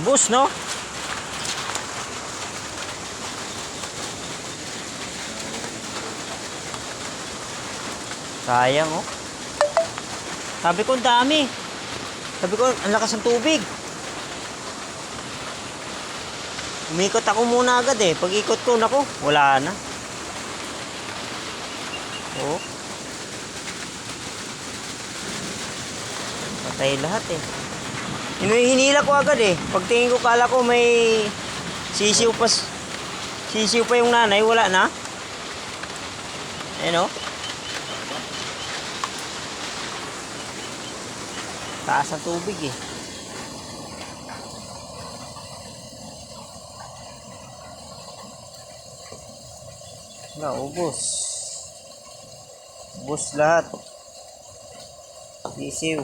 Ubus, no? Sayang, oh. Sabi ko, ang dami. Sabi ko, ang lakas ng tubig. Umikot ako muna agad eh. Pag ikot ko, naku, wala na. Oh. Patay lahat eh. Hinila ko agad eh. Pagtingin ko, kala ko may sisiw pa. Sisiw pa yung nanay, wala na. Ayan, oh. Taas ang tubig eh. Ubos. Ubos lahat. Sisiw.